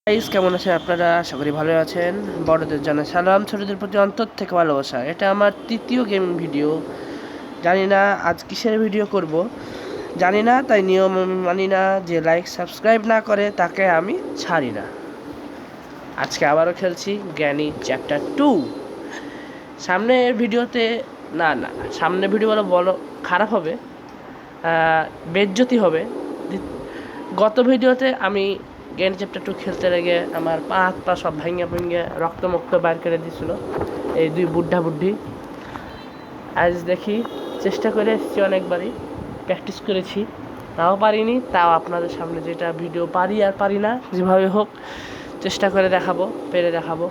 Guys, কেমন আছেন আপনারা? আশা করি ভালো আছেন। বড়দের জানাই সালাম, ছোটদের প্রতি অন্তর থেকে ভালোবাসা। এটা আমার তৃতীয় গেমিং ভিডিও। জানি না আজ কিসের ভিডিও করব, জানি না, তাই নিয়ম আমি মানি না। যে লাইক সাবস্ক্রাইব না করে তাকে আমি ছাড়ি না। আজকে আবারও খেলছি জ্ঞানী চ্যাপ্টার 2। সামনের ভিডিওতে না না সামনের ভিডিও বলো খারাপ হবে, বেজ্জতি হবে। গত ভিডিওতে আমি জ্ঞান চ্যাপ্টার 2 খেলতে লেগে আমার পা হাত পা সব ভেঙে রক্তমুক্ত বাইর করে দিয়েছিল এই দুই বুদ্ধি। আজ দেখি, চেষ্টা করে এসেছি, অনেকবারই প্র্যাকটিস করেছি, তাও পারিনি। তাও আপনাদের সামনে যেটা ভিডিও পারি আর পারি না, যেভাবে হোক চেষ্টা করে দেখাবো, পেরে দেখাবো।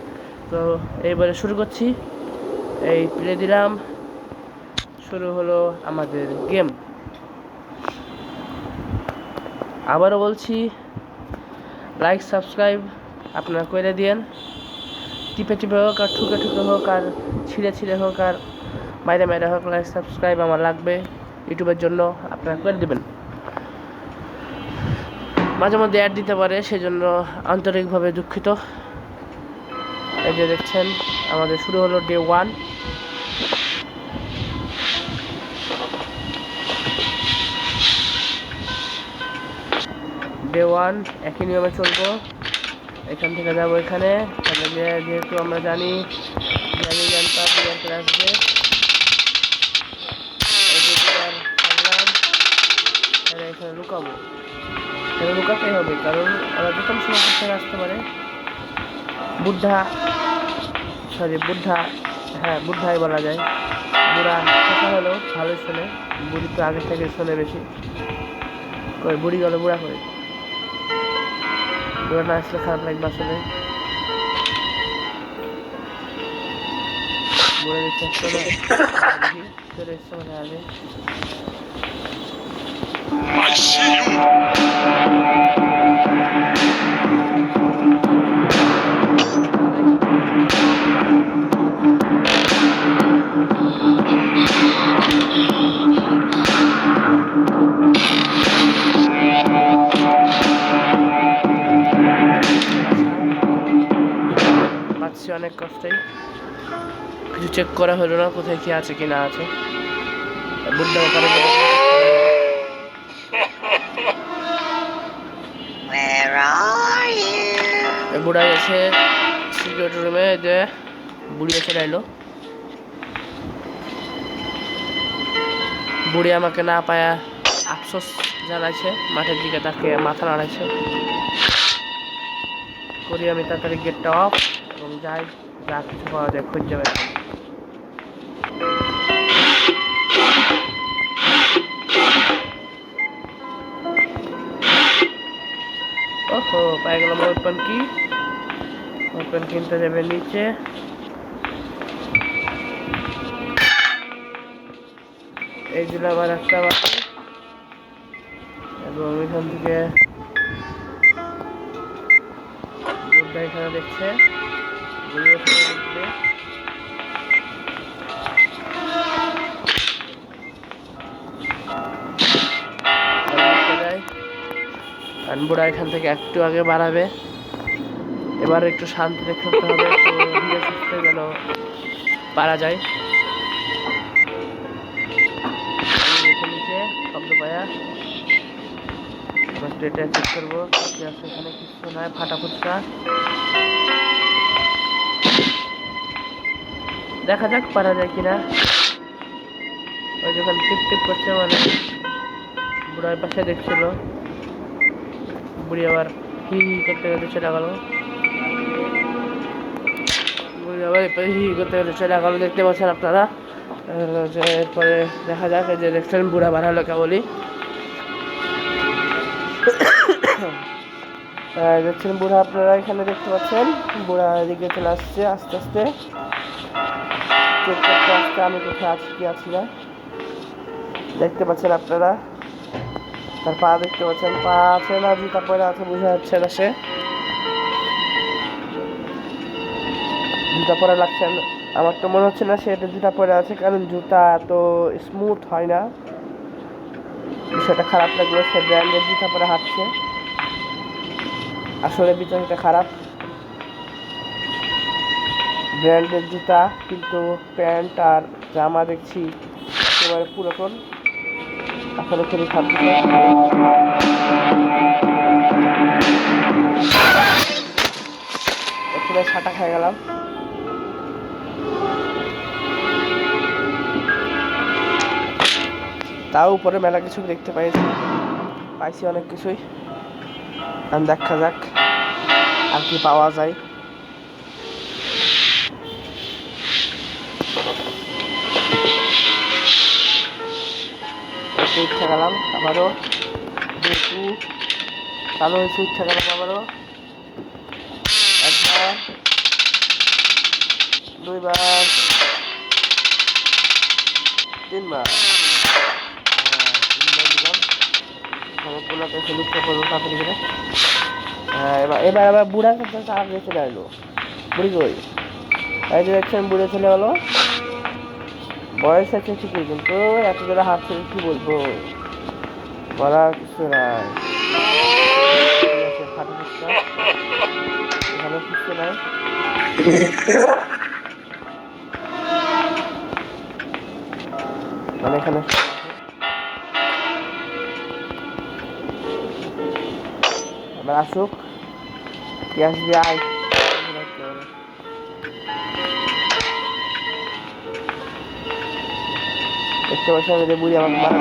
তো এইবারে শুরু করছি। এই প্লে দিলাম, শুরু হলো আমাদের গেম। আবারও বলছি, লাইক সাবস্ক্রাইব আপনারা করে দিয়েন। টিপে হোক আর ঠুকে হোক আর ছিঁড়ে হোক আর মাইরে হোক, লাইক সাবস্ক্রাইব আমার লাগবে ইউটিউবের জন্য, আপনারা করে দেবেন। মাঝে মধ্যে অ্যাড দিতে পারে, সেজন্য আন্তরিকভাবে দুঃখিত। এই যে দেখছেন, আমাদের শুরু হলো ডে 1। ডে 1 একই নিয়মে চলবো। এখান থেকে যাবো এখানে, যেহেতু আমরা জানি আসবে। এখানে লুকাবো, এখানে লুকাতেই হবে, কারণ ওরা যে কোনো সময় থেকে আসতে পারে। হ্যাঁ, বুদ্ধাই বলা যায়। বুড়া কথা হলো ভালোই শোনে, বুড়ি তো আগের থেকে শোনে বেশি। বুড়ি গেল বুড়া করে, বুড়া না আসলে খারাপ লাগবে আসলে। বুড়া দেখতে চলে এসছে মানে আগে। পাচ্ছি অনেক কষ্টেই, কিছু চেক করা হলো না কোথায় কি আছে কি না আছে। বুদ্ধা বুড়া গেছে সিকিউরিটি রুমে, যে বুড়ি এসে রইলো। বুড়ি আমাকে না পায়া আফসোস জানাইছে, মাঠের দিকে তাকে মাথা নাড়াইছে। করি আমি তাড়াতাড়ি গেটটা অফ এবং যাই, যা কিছু পাওয়া যায় খুঁজে যাবে। ওহো, পাই গেলাম ওপেন কিনতে যাবে নিচে। এই দিল আবার একটা বাকি, এবং এখান থেকে বুদ্ধা এখানে দেখছে, বুড়া এখান থেকে একটু আগে বাড়াবে। এবার একটু শান্তিতে খেলতে হবে, তো ধীরে সুস্থে যেন পারা যায়। নিচে শব্দ পায়া এটা চেক করবো কি আছে এখানে। কিছু নয়, ফাটা ফুটকা। দেখা যাক পারা যায় কিনা। ওই যখন টিপ করছে, মানে বুড়ার পাশে দেখছিল, বুড়ি আবার হি করতে গেলে চলে গেল। বুড়ি আবার হি করতে গেলে চলে গেল, দেখতে পাচ্ছেন আপনারা। এরপরে দেখা যাক, এই যে দেখছেন বুড়া বাড়ালো কেবলই। দেখছেন বুড়া, আপনারা এখানে দেখতে পাচ্ছেন বুড়া এদিকে চলে আসছে আস্তে আস্তে। আমি কোথায় আছি কি আছি না দেখতে পাচ্ছেন আপনারা। তার পা দেখতে পাচ্ছেন, পা আছে না জুতা পরে আছে বোঝা যাচ্ছে না। সে জুতা পরে লাগছে না, আমার তো মনে হচ্ছে না সে এটা জুতা পরে আছে, কারণ জুতা এত স্মুথ হয় না। বিষয়টা খারাপ লাগলো, সে ব্র্যান্ডের জুতা পরে হাঁটছে। আসলে ভিতরটা খারাপ, ব্র্যান্ডের জুতা, কিন্তু প্যান্ট আর জামা দেখছি একেবারে পুরাতন। আসলে খুবই খারাপ। প্রথমে ছাটা খেয়ে গেলাম, তাও উপরে মেলা কিছু দেখতে পাইছি অনেক কিছুই। দেখা যাক আর কি পাওয়া যায়। উঠে গেলাম আবারও, যেহেতু চালু হয়েছে উঠে গেলাম আবারও, একবার, দুইবার, তিনবার দিলাম। অনেকগুলোকে সেলুটটা করবো তাড়াতাড়ি করে। এবার আবার বুড়া করতে আগে চলে আসলো। বুড়ি কই? এই যে দেখছেন বুড়ে চলে গেলো। বয়স আছে ঠিকই, কিন্তু এত জোরে হাত ছেড়ে কি বলবো, বলার কিছু নাই। এখানে কিছু নাই। মানে এখানে এবার আসুক, কি আসবি আয়। দেখতে পাচ্ছি আমি, বুড়ি আমাকে মারা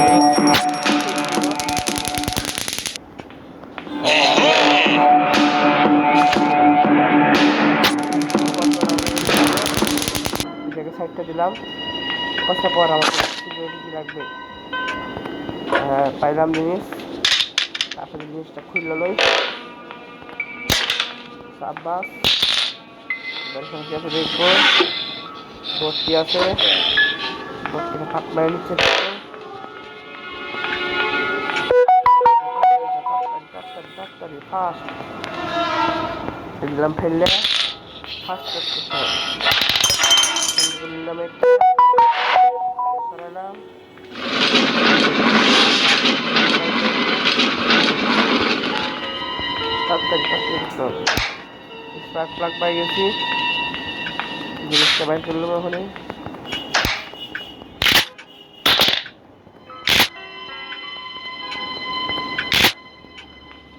সাইডটা দিলাম। কষ্ট পর আমাকে সিকিউরিটি রাখবে। পাইলাম জিনিস, তারপরে জিনিসটা খুলল লই। সাব্বাস, এবার এখানে কি আছে দেখবো। ভর্তি আছে, ভর্তি ফাঁক মারে নিচ্ছে। ফার্স্ট দিলাম, ফেললে ফার্স্ট করতে হবে। নিলাম একটা, সরালাম, স্পার্ক প্লাগ পাই গেছি, জিনিসটা বাইর করলাম। ওখানে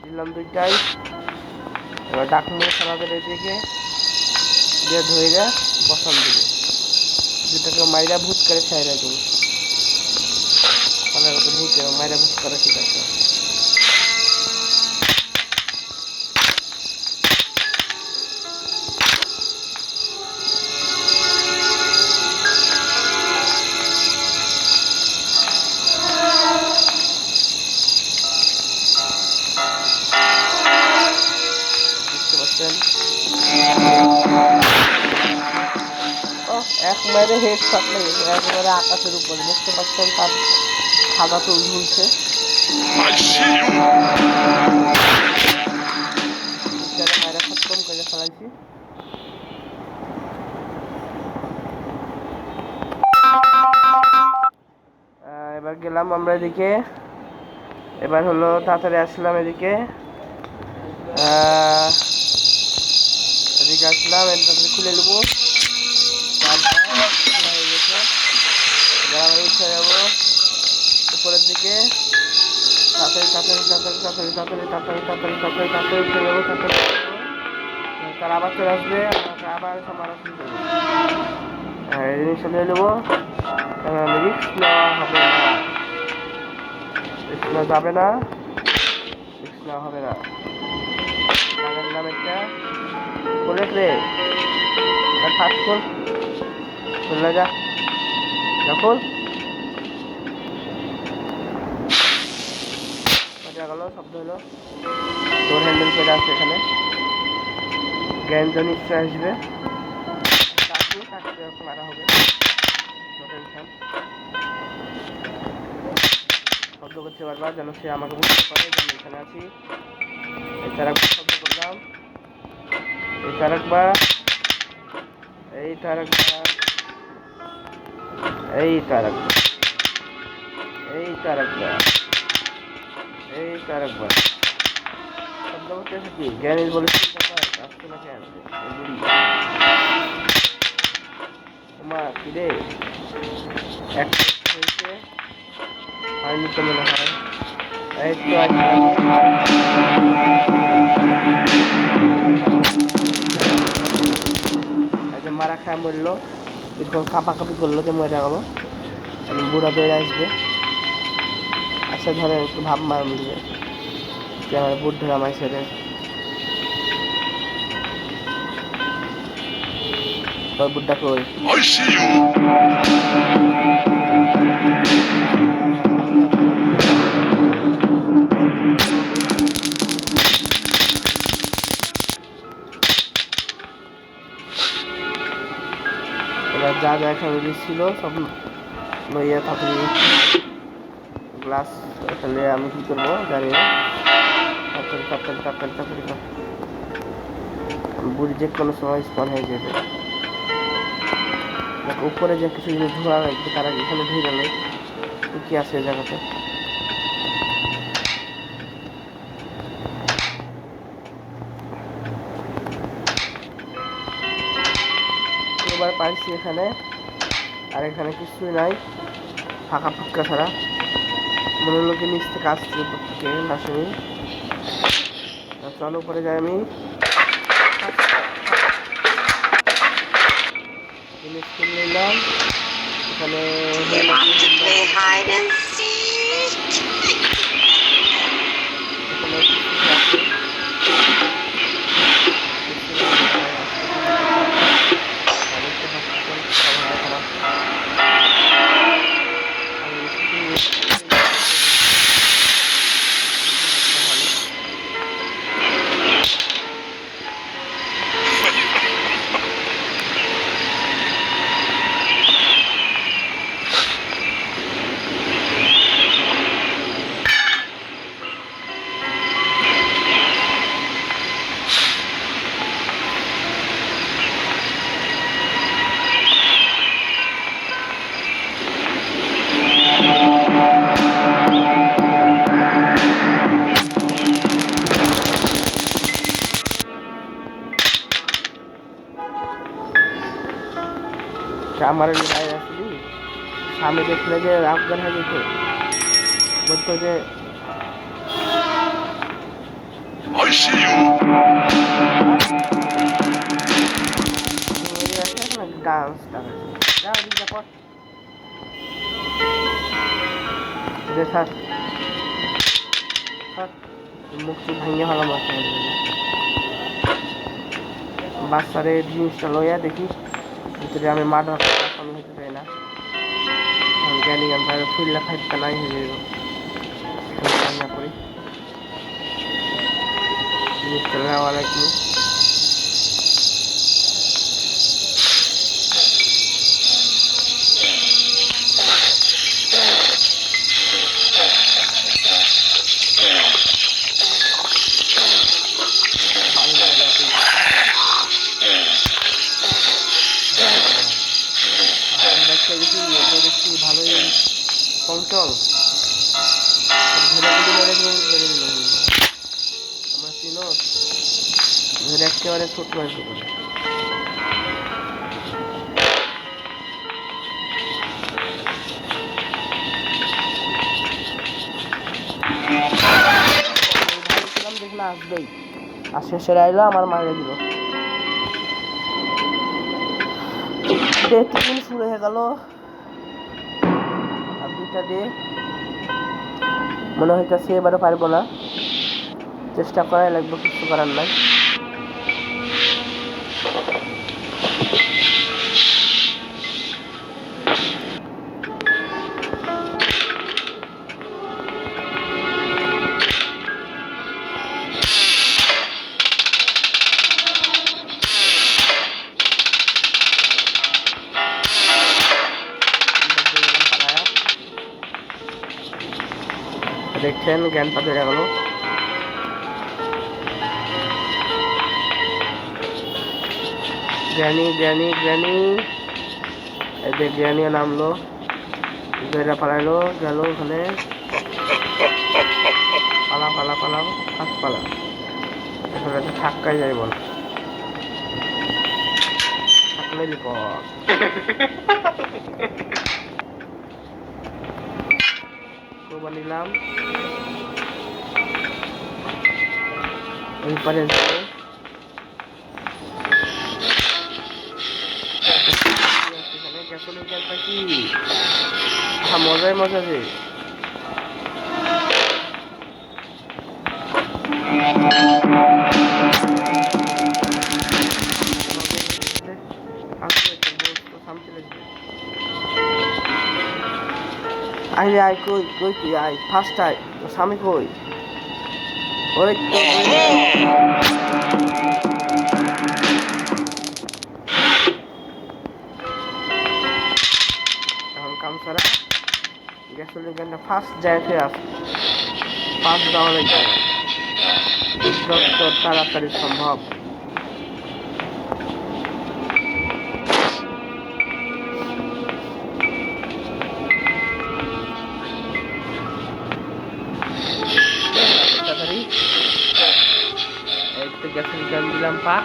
দিলাম দুইটাই। এবার ডাকমো সালাদের এদিকে দিয়ে ধরে বসান দিবে, দুটাকে মাইরা ভূত করে ছাইরা দেবো। ভূত মাইরা ভূত করে ঠিক আছে। এক মেরে হেড শট লেগেছে একেবারে আকাশের উপরে, দেখতে পাচ্ছেন তার সাদা চুল ঝুলছে। মায়েরা খতম করে ফেলাইছি। এবার গেলাম আমরা এদিকে, এবার হলো তাড়াতাড়ি আসলাম এদিকে, এদিকে আসলাম, এটা খুলে নেবো। উঠে যাবো উপরের দিকে, তাড়াতাড়ি তাড়াতাড়ি তাড়াতাড়ি তাড়াতাড়ি তাড়াতাড়ি তাড়াতাড়ি তাড়াতাড়ি তাড়াতাড়ি উঠে যাবো, তাড়াতাড়ি তার আবার চলে আসবে, আমাকে আবার মারা শুরু করবো। এই জিনিসটা নিয়ে নেবো, রিস্ক নেওয়া হবে না, রিস্ক নেওয়া যাবে না, রিস্ক নেওয়া হবে না। লাগালাম একটা, খুলে রে ফাস্ট খোল, খুলে যা যখন গেল শব্দ হলো। ডোর হ্যান্ডেল করে আছে এখানে, গ্যাঞ্জন নিশ্চয় আসবে, মারা হবে। শব্দ করছে বারবার যেন সে আমাকে বুঝতে পারে যে আমি এখানে আছি। এইটার একবার শব্দ করলাম, এইটার একবার, এইটার একবার, এইটার একবার, এইটার একবার, এইটার একবার। শব্দ কি জ্ঞানীর বলে আসছে না কেন বুড়ি মা কিরে এক হয়েছে হয়নি তো মনে হয় এই তো মারা খায় মরলো এরকম কাপাকাপি করলো যে মরে গেলো বুড়া বেড়ে আসবে আচ্ছা ধরে একটু ভাব মার মিলবে যে আমার বুদ্ধ রামাই ছেড়ে তোর বুদ্ধা কই এবার যা যা এখানে ছিল সব লইয়া থাকি গ্লাস এখানে আমি কি করবো জানি না বুড়ি যে কোনো সময় স্পন হয়ে যাবে উপরে যে কিছু জিনিস ধোয়া লাগবে তারা এখানে ধুয়ে গেলে কি আছে জায়গাতে এবার পাইছি এখানে আর এখানে কিছুই নাই ফাঁকা ফুটকা ছাড়া মনে হলো কি নিচ থেকে আসছে প্রত্যেকে আসেনি চলো উপরে যাই আমি জিনিস কিনে নিলাম এখানে আমার বাইরে আসলি সামনে দেখলে যে আফগান হয়ে যেত বলতো যে ডান্স মুক্তি ভাঙিয়ে হলাম বাচ্চারে জিনিসটা লইয়া দেখি ভিতরে আমি মাঠ আমি হতে চাই না জ্ঞানী আমি ফুললা খাইতে নাই হয়ে যাব রান্না করি জিনিসটা নেওয়া লাগবে ভালোই চঞ্চল আমার ছিল ধরে একেবারে ছোট হয়েছে বলে দেখলে আসবেই আর শেষে আইলো আমার মারে দিল তিন শুরু হয়ে গেল আর দুইটা দিয়ে মনে হইতেছে এবারে পারবো না চেষ্টা করাই লাগবে কিছু করার নাই দেখছেন জ্ঞান পাতে গেল জ্ঞানী জ্ঞানী জ্ঞানী এদের জ্ঞানীও নামলো ধরে পালাইলো গেল ওখানে পালা পালা পালা ফাঁস পালা আসলে তো থাক্কাই যাইব না, থাকলে বিপদ। কোবা নিলাম, ওই পারে যাবো। এখানে গ্যাসোলিন ক্যান পাইছি, মজাই মজা যে। আইরে আয়, কই কই তুই আয়, ফার্স্ট আয়, তোর স্বামী কই? ওরে এখন কাম ছাড়া গ্যাসোলিন ক্যানটা ফার্স্ট যায় ফের আস, ফার্স্ট যাওয়া লাগবে যত তাড়াতাড়ি সম্ভব। তাড়াতাড়ি এই তো গ্যাসোলিন ক্যান দিলাম পাক,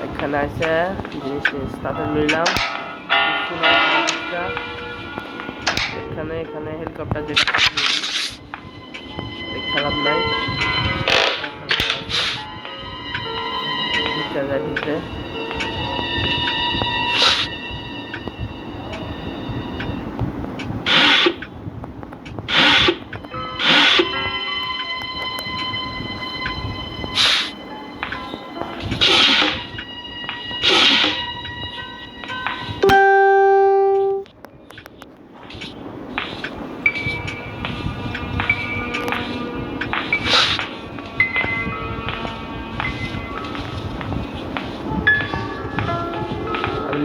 এখানে আছে জিনিস তাদের লইলাম। এখানে এখানে হেলিকপ্টার যেটা খারাপ নাই, দিতে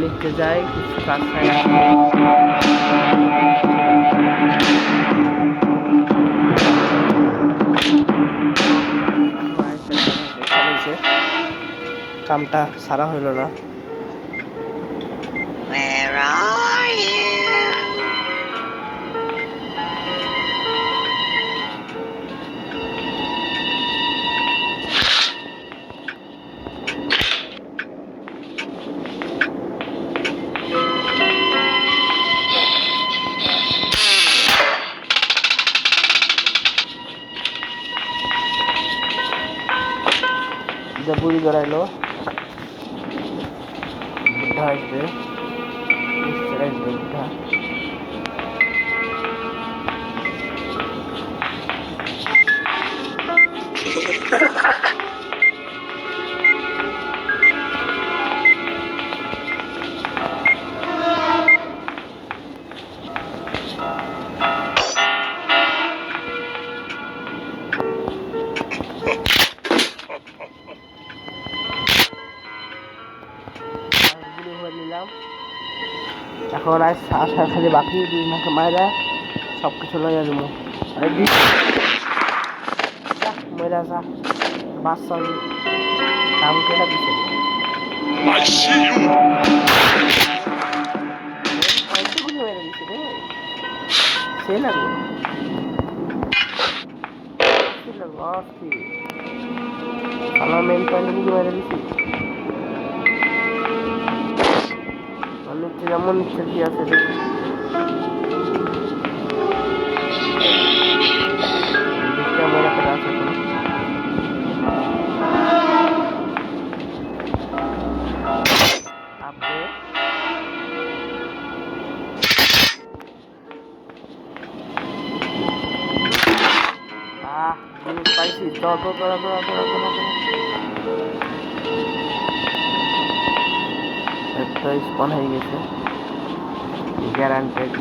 লিখতে যাই কিছু কাজ কামটা সারা হইল না। বুড়ি ধরাইলো, বুদ্ধা আসবে, আসবে বুদ্ধা। এখন আসা খালি বাকি দুই মাকে মায়েরা সব কিছু লইয়া দিব। মেয়েরা যা বাচ্চা কাম কেটা দিছে সে লাগবে আমার মেন পয়েন্ট বুঝে মেরে দিছি। যেমন ইচ্ছে কি আছে দেখি, ক্যামেরা করে আছে আপনি পাইছি যত তোরা তোরা তোরা তোরা একটা স্পন হয়ে গেছে গ্যারান্টেড।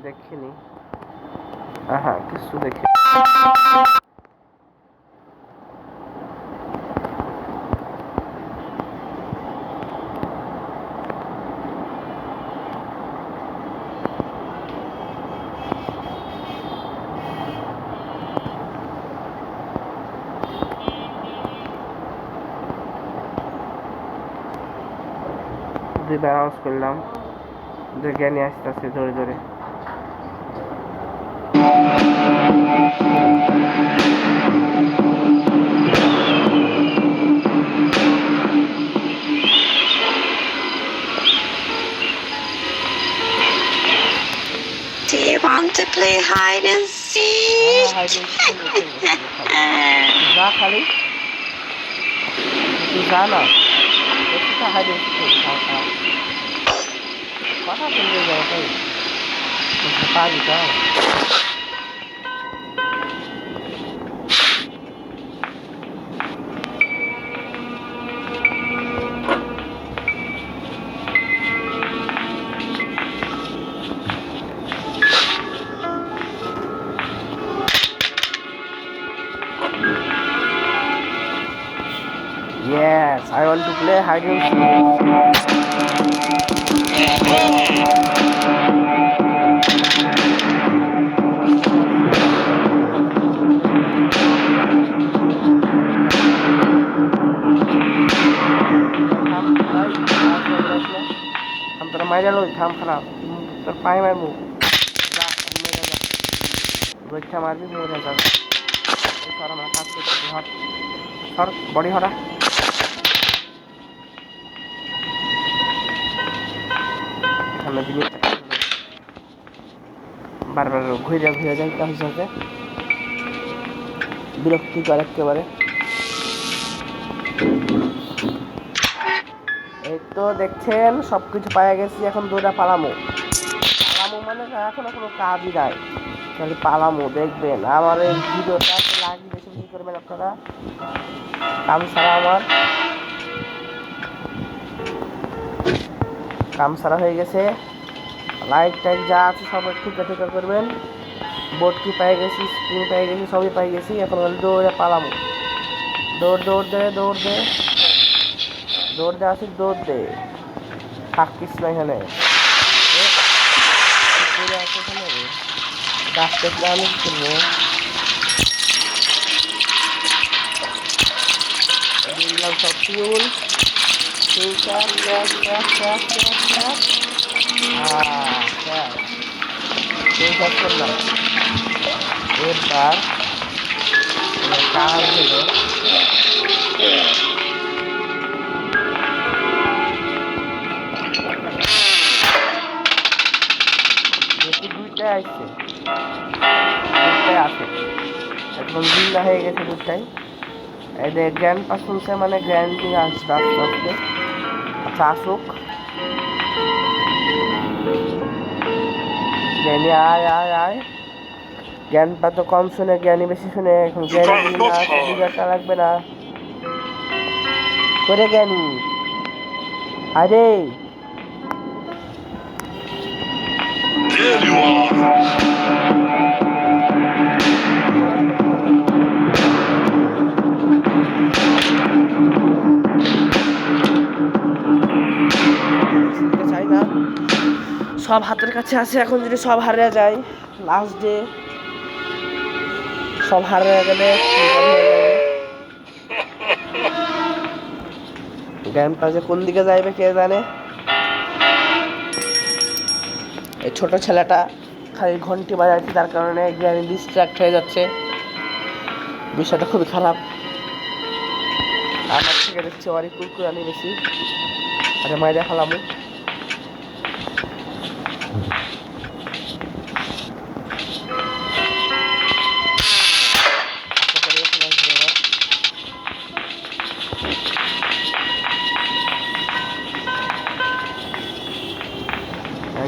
দেখিনি, আহা কিছু দেখি। ব্যালেন্স করলাম, যে জ্ঞানী আসতেছে ধরে ধরে। Do you want to play hide and seek? যা খালি যা না, হাইড এন্ড সিক কথা শুনতে যাও তাই পারি যাও। Yes, I want to play hide and seek. हम तेरा मायरा लो थाम खराब तर पाए मार मुंह जा मेरा जा गोच्छा मार भी मुंह जा ये सारा मार काट के हट सर बॉडी हटा हमें भी बार बार घुरे जाए क्या हिसाब বিরক্তিকর একেবারে। এই তো দেখছেন সবকিছু পাওয়া গেছি, এখন দৌড়া পালামো মানে এখন কোনো কাজই নাই, খালি পালামো। দেখবেন আমার এই ভিডিওটা লাইক বেশি বেশি করবেন আপনারা। কাম সারা হয়ে গেছে, লাইক টাইক যা আছে সব ঠিকা করবেন। বোর্ড কি পেয়ে গেছি, স্ক্রিন পেয়ে গেছি, সবই পেয়ে গেছি। এখন দৌড়ে পালামো, দৌড় দে আসি, দৌড় দে থাকিস না এখানে। গাছ দেখলে আমি কি করবো, সব ফুল করলাম। এবার কাজ হলো দুইটাই আসছে, এখন জিন্দা হয়ে গেছে দুটাই। এই যে গ্র্যান্ড পাস শুনছে মানে গ্র্যান্ড নিয়ে আসবে আস্তে আস্তে। আচ্ছা আসুক, জ্ঞানী আয় জ্ঞান পা তো কম শুনে, জ্ঞানী বেশি শুনে। এখন জ্ঞানী না লাগবে না করে জ্ঞানী। আরে চাই না, সব হাতের কাছে আছে। এখন যদি সব হারিয়ে যায়, লাস্ট ডে সব হারিয়ে গেলে গ্যাম পাশে কোন দিকে যাইবে কে জানে। এই ছোট ছেলেটা খালি ঘন্টি বাজাচ্ছে, তার কারণে জ্ঞানী ডিস্ট্রাক্ট হয়ে যাচ্ছে। বিষয়টা খুবই খারাপ। আমার থেকে দেখছি অনেক কুরকুরানি বেশি। আরে মাইরা খালামু,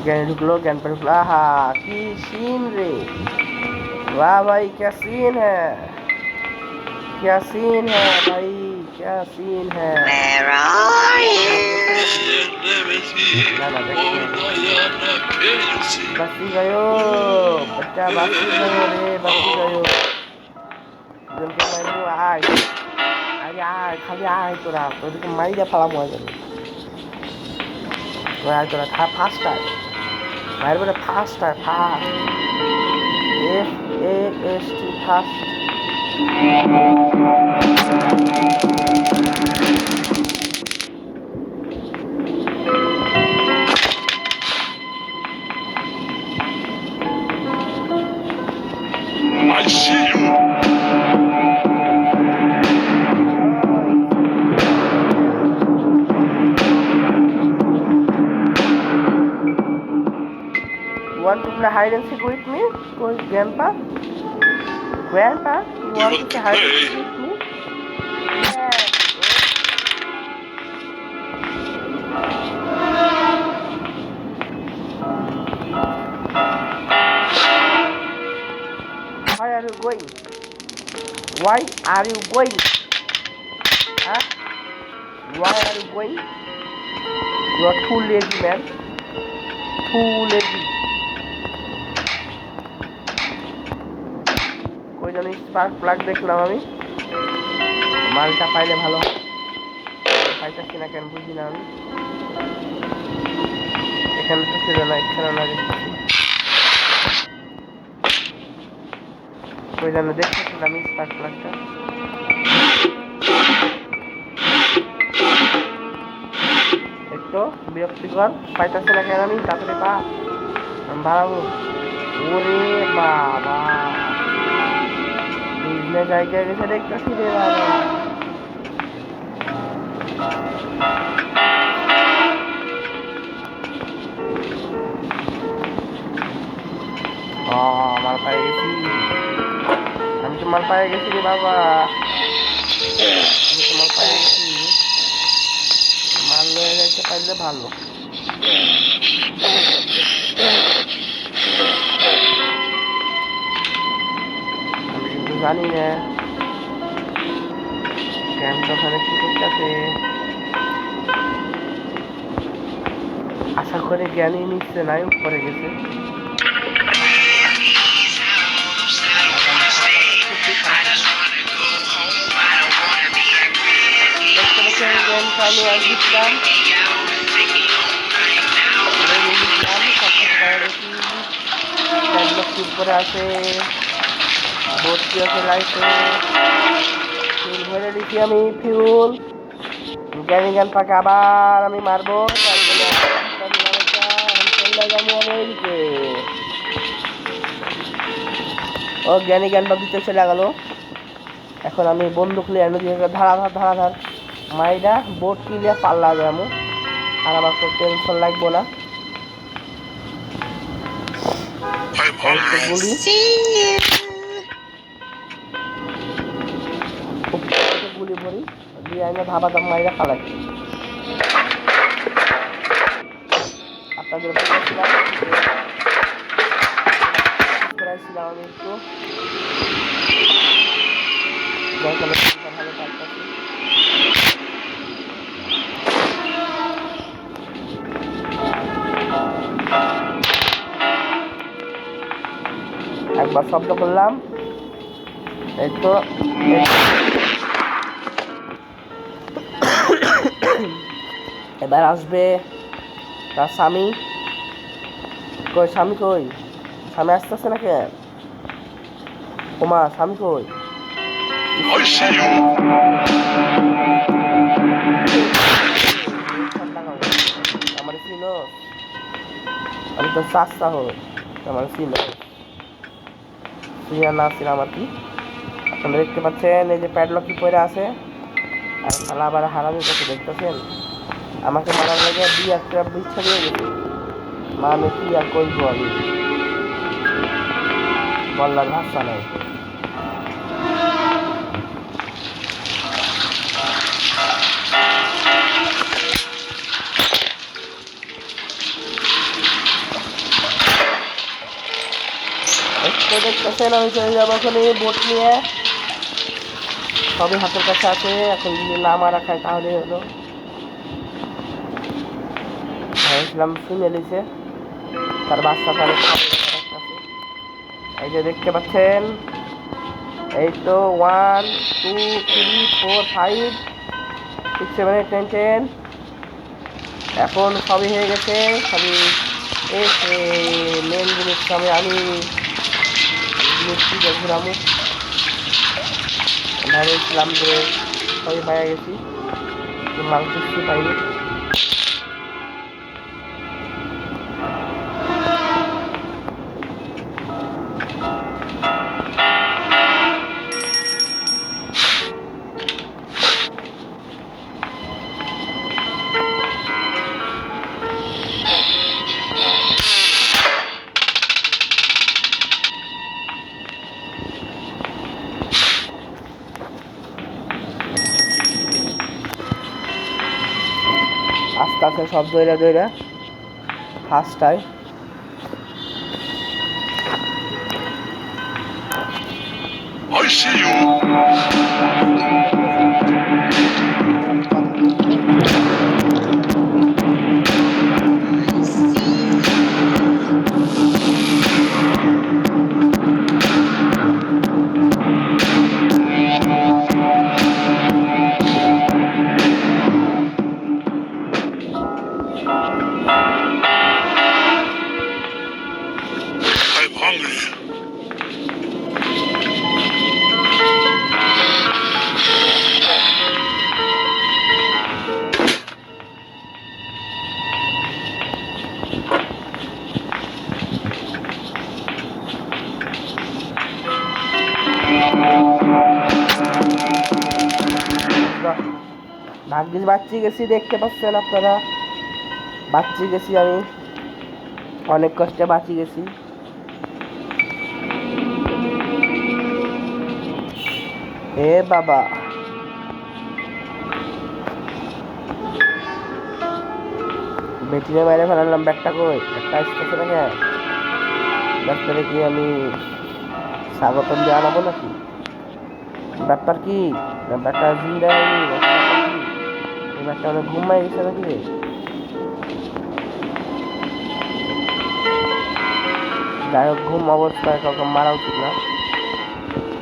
ज्ञान ढुकलो ज्ञान पर ढुकलो आहा की सीन रे वाह भाई क्या सीन है भाई क्या सीन है Where are you? बसी गयो बच्चा बसी गयो रे बसी गयो जल्दी मारू आय আরে আয় খালি আয় তোরা তোদেরকে মাইরা ফালাম হয়ে যাবে আয় তোরা ফার্স্ট আয় মায়ের বলে ফার্স্ট আয় first FAST first I see you. Want to play hide and seek with me? Grandpa? Grandpa? You want to play hide and seek with me? Yes. Why are you going? Why are you going? Huh? Why are you going? You are too lazy, man. Too lazy. কই জানি spark plug দেখলাম আমি মালটা পাইলে ভালো পাইতাছি না কেন বুঝি না আমি এখানে তো ছিল না এখানে না দেখতেছি কই জানি দেখতেছিলাম আমি স্পার্ক প্লাগটা একটু বিরক্তিকর পাইতাছি না কেন আমি তাড়াতাড়ি পা বাড়াবো ওরে বাবা বিভিন্ন জায়গায় গেছে দেখতেছি রে বাবা মাল পায়ে গেছি আমি তো মাল পায়ে গেছি রে বাবা আমি তো মাল পায়ে গেছি মাল লয়ে যাইতে পারলে ভালো আমি কিন্তু জানি না ক্যাম্পটা ওখানে কি করতেছে আশা করে জ্ঞানী নিচ্ছে নাই উপরে গেছে আমি আজ দিচ্ছিলাম উপরে আছে ভর্তি আছে লাইফে ফিউল ভরে দিচ্ছি আমি ফিউল জ্ঞানী জ্ঞান পাকে আবার আমি মারবো ও জ্ঞানী জ্ঞান পাক দিতে চলে গেল এখন আমি বন্দুক নিয়ে ধারাধার মাইরা বোট কিলিয়া পাল্লা যাবো আর আমার তো টেনশন লাগবো না গুলি গুলি ভরি দিয়ে আমি ধাবাধাম মাইরা পালাই আপনাদের বলেছিলাম আমি একটু ভালো থাকতেছি একবার শব্দ করলাম এই তো এবার আসবে তার স্বামী কই স্বামী কই স্বামী আসতেছে না কে ওমা স্বামী কই আমার চিনো আমি তো চাষা হই আমার চিনো চিনা না ছিল আমার কি আপনারা দেখতে পাচ্ছেন এই যে প্যাডলক কি পরে আছে আর শালা আবার হারামি করতে দেখতেছেন আমাকে মারার লাগে দিয়ে একটা ইচ্ছা দিয়ে গেছে মা আমি কি আর করবো আমি বললার ভাষা নাই দেখতেছেন আমি চলে যাবো ওখানে বোট নিয়ে, সবই হাতের কাছে আছে, এখন যদি নামা রাখায় তাহলে হলো। ভেবেছিলাম শুনে নিছে তার বাচ্চা তাহলে আছে। এই যে দেখতে পাচ্ছেন, এই তো 1 2 3 4 5 6 7 8 9 10, এখন সবই হয়ে গেছে। সবই এসে মেন জিনিস আমি জিনিসটি ঘুরামু ভেবেছিলাম যে সবই পাইয়া গেছি, মাংস কিছু পাইনি। আস্তে আস্তে সব দইরা দইরা ফার্স্টায় I see you. I'm hungry. ভাগ্যিস বাচ্চি গেছি, দেখতে পাচ্ছেন আপনারা, বাচ্চি গেছি আমি, অনেক কষ্টে বাঁচি গেছি। এ বাবা, বেটিনে বাইরে ফেলালাম, ব্যাগটা কই, একটা আসতেছে না কেন, ব্যাগটারে কি আমি স্বাগতম দিয়ে আনাবো নাকি? ব্যাপার কি, ব্যাগটা জিন্দা হয়নি, এই ব্যাগটা অনেক ঘুমাই গেছে নাকি রে? যাই হোক, ঘুম অবস্থায় কাউকে মারা উচিত না,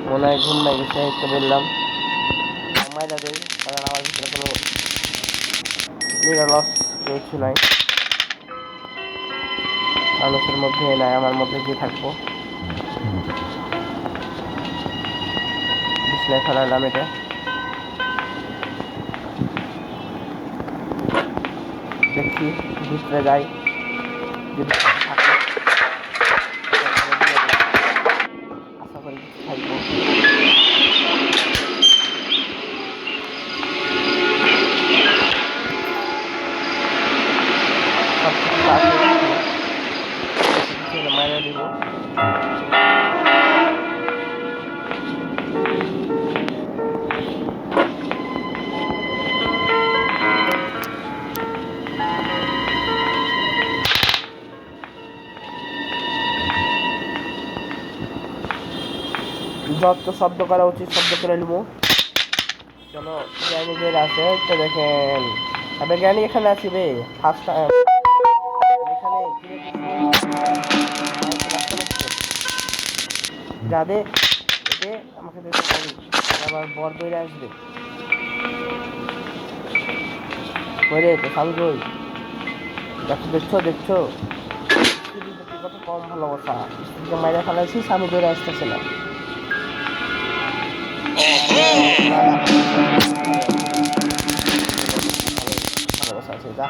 মনে হয় ঘুম নাই গেছে, একটু বললাম মাইরা দেয়, কারণ আমার ভিতরে কোনো নিরলস কিছু নাই, মানুষের মধ্যে নাই, আমার মধ্যে গিয়ে থাকবো। বিছনায় ফেলালাম এটা, দেখছি ভিতরে যাই, যদি থাকে আশা করি থাকবো। সব কিছু আছে, মাইরা দিব। যত শব্দ করা উচিত শব্দ করে নেবো। চলো, জ্ঞানী যে আছে তো দেখেন, তবে জ্ঞানী এখানে আছি রে, ফার্স্ট টাইম এখানে যাবে, এতে আমাকে দেখতে পারি, আবার বর দৌড়ে আসবে, করে তো স্বামী কই, দেখছো দেখছো স্ত্রীর প্রতি কত কম ভালোবাসা, স্ত্রীকে মাইরা ফেলাইছি, স্বামী দৌড়ে আসতেছে না। ভালোবাসা আছে, যা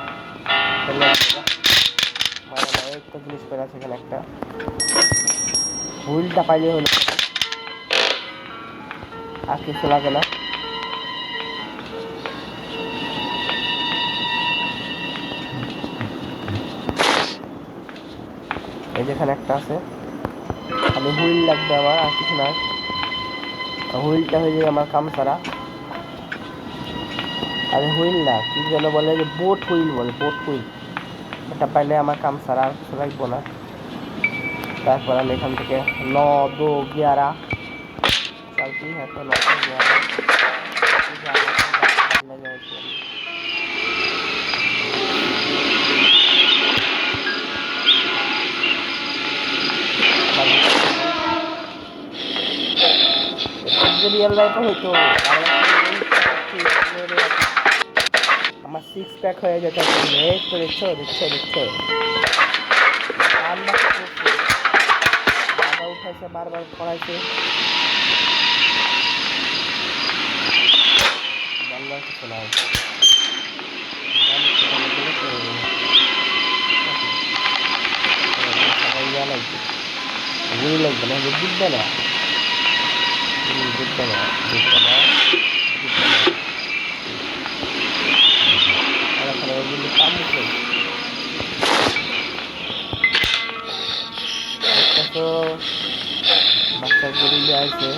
একটা জিনিস পেয়ে আছে এখানে, একটা হুইলটা পাইলে হলো, আর কিছু লাগে না। এই যেখানে একটা আছে, খালি হুইল লাগবে আমার, আর কিছু না, হুইলটা হয়ে যায় আমার কাম সারা। আরে হুইল না, কি যেন বলে, যে বোট হুইল বলে, বোট হুইল, এটা পাইলে আমার কাম সারা, আর কিছু লাগবো না। তারপর আমি এখান থেকে 9-2-11 चलती है तो 9-11 রিয়েল লাইফে হইতো আমার 6 প্যাক হয়ে যেত এই তো দেখছো বাবা উঠাইছে বারবার করাইছে বললাম কিছু নাই লাগবে না বুঝবে না তো বাচ্চা গরিলে আছে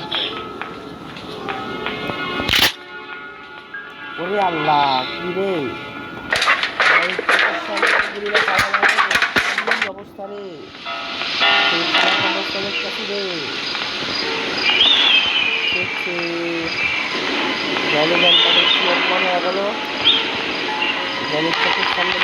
ওরে আল্লাহ কি রে অবস্থা রে অবস্থা দেখতেছি রে মনে হয়ে গেল জলের চোখের সামনে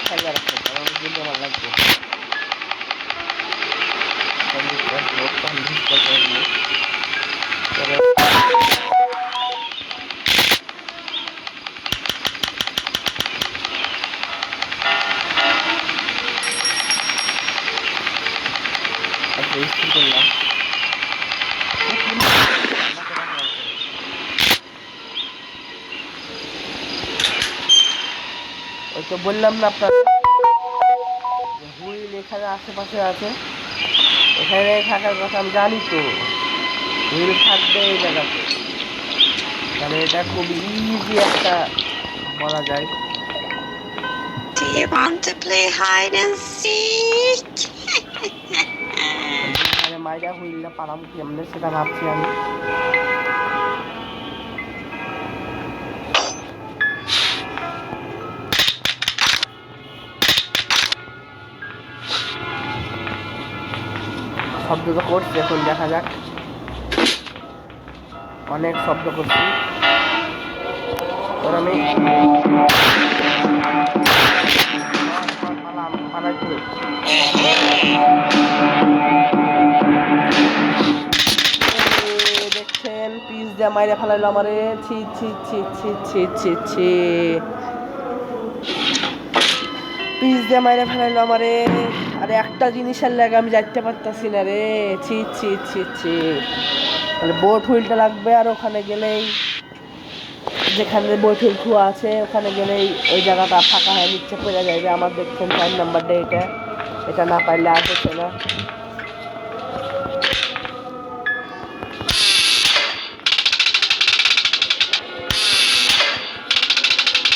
খেলা রাখতে আমার কিন্তু আমার লাগবে করলাম ওই তো বললাম না আপনার হুইল এখানে আশেপাশে আছে এখানে থাকার কথা আমি জানি তো হুইল থাকবে এই জায়গাতে তাহলে এটা খুব ইজি একটা বলা যায় Do you want to play hide and seek? মাইরা হুইলটা পারাম কেমনে সেটা ভাবছি আমি শব্দ তো করছি এখন দেখা যাক অনেক শব্দ করছি তোর আমি দেখছেন পিস দিয়ে মাইরে ফেলাইলো আমারে ছি ছি ছি ছি ছি ছি ছি পিস দিয়ে মাইরে ফেলাইলো আমারে আরে একটা জিনিসের লাগে আমি যাইতে পারতাছি না রে ছি ছি ছি ছি তাহলে বোট হুইলটা লাগবে আর ওখানে গেলেই যেখানে বোট হুইল খোয়া আছে ওখানে গেলেই ওই জায়গাটা ফাঁকা হয়ে নিচ্ছে পড়ে যাবে আমার দেখছেন 4 নাম্বারটা এটা না পাইলে আর হচ্ছে না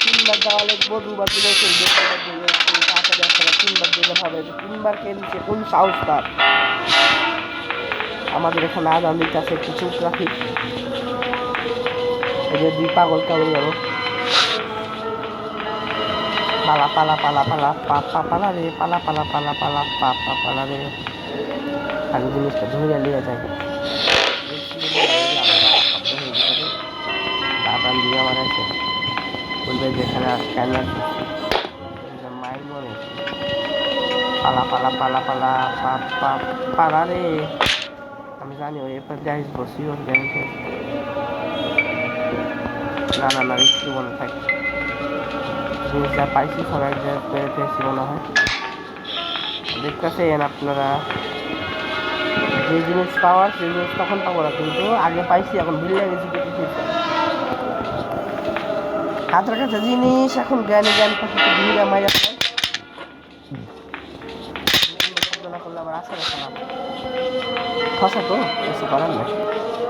তিনবার দেওয়া লাগবো দুবার দিলে চলবে তিনবার দিলে হবে তিনবার কে দিচ্ছে কোন সাহস তার আমাদের এখানে আদান দিতে আছে একটু চুপ রাখি এই যে 2 পাগল কেমন গেল পালা পালা পালা পালা পাপা পালা রে পালা পালা পালা পালা পাপা পালা রে আগে জিনিসটা ধরে নিয়ে যায় দাদান দিয়ে আমার আছে বলবে যেখানে স্ক্যানার মাইল মনে পালা পালা পালা পালা পাপা পালা রে আমি জানি ওই এরপর যাইস বসি ওর গ্যারেন্টি না না না রিস্কি মনে থাকে জিনিসটা পাইছি সবাই যে পেয়েছি মনে হয় দেখতেছেন আপনারা যে জিনিস পাওয়ার সেই জিনিস তখন পাবো না কিন্তু আগে পাইছি এখন ভুলে গেছি হাতের কাছে জিনিস এখন জ্ঞানে জ্ঞান ভিড়ে মাইরা করলে আবার আসা রাখা না ফাঁসা তো কিছু করার নাই।